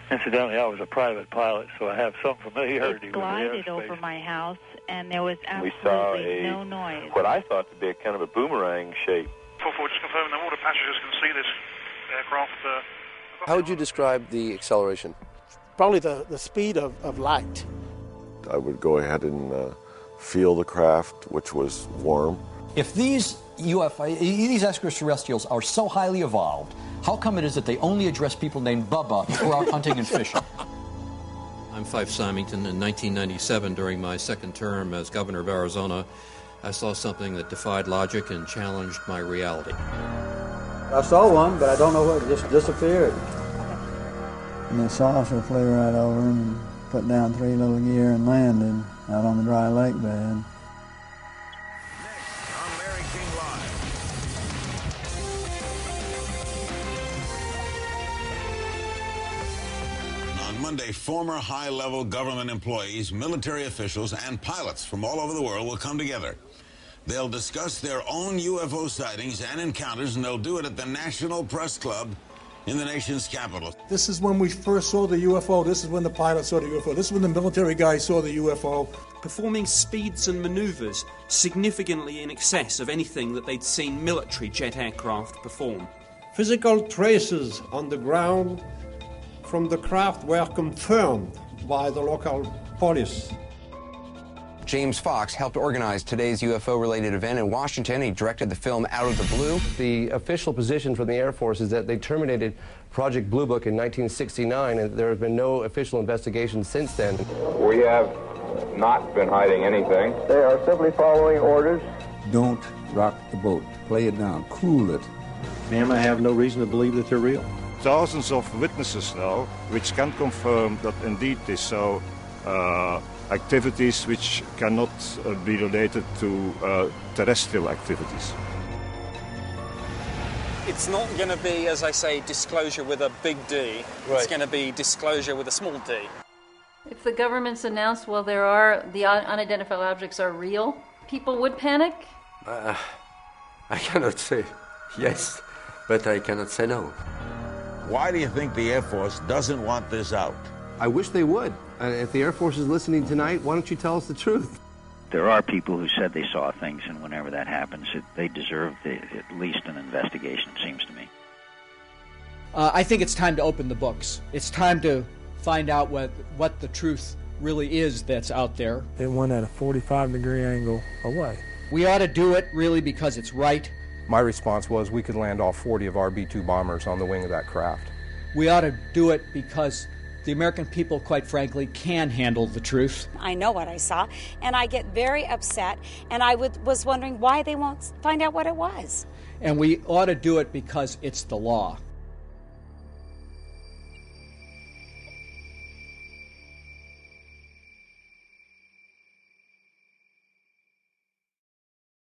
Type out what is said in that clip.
Incidentally, I was a private pilot, so I have some familiarity it with the airspace. glided over my house, and there was absolutely no noise. What I thought to be a kind of a boomerang shape. 44, just confirming that all the passengers can see this aircraft. How would you describe the acceleration? Probably the speed of light. I would go ahead and feel the craft, which was warm. If these extraterrestrials are so highly evolved, how come it is that they only address people named Bubba who are out hunting and fishing? I'm Fife Symington. In 1997, during my second term as governor of Arizona, I saw something that defied logic and challenged my reality. I saw one, but I don't know what, it just disappeared. And the saucer flew right over him and put down 3 little gear and landed out on the dry lake bed. Next on Larry King Live. On Monday, former high-level government employees, military officials, and pilots from all over the world will come together. They'll discuss their own UFO sightings and encounters, and they'll do it at the National Press Club in the nation's capital. This is when we first saw the UFO. This is when the pilot saw the UFO. This is when the military guy saw the UFO. Performing speeds and maneuvers significantly in excess of anything that they'd seen military jet aircraft perform. Physical traces on the ground from the craft were confirmed by the local police. James Fox helped organize today's UFO-related event in Washington. He directed the film Out of the Blue. The official position from the Air Force is that they terminated Project Blue Book in 1969, and there have been no official investigations since then. We have not been hiding anything. They are simply following orders. Don't rock the boat. Play it down. Cool it. Ma'am, I have no reason to believe that they're real. Thousands of witnesses now, which can confirm that indeed this so. Activities which cannot be related to terrestrial activities. It's not going to be, as I say, disclosure with a big D. Right. It's going to be disclosure with a small d. If the government's announced, well, the unidentified objects are real, people would panic? I cannot say yes, but I cannot say no. Why do you think the Air Force doesn't want this out? I wish they would. If the Air Force is listening tonight, why don't you tell us the truth? There are people who said they saw things, and whenever that happens, they deserve at least an investigation, it seems to me. I think it's time to open the books. It's time to find out what the truth really is that's out there. It went at a 45-degree angle away. We ought to do it really because it's right. My response was we could land all 40 of our B-2 bombers on the wing of that craft. We ought to do it because the American people, quite frankly, can handle the truth. I know what I saw, and I get very upset, and I was wondering why they won't find out what it was. And we ought to do it because it's the law.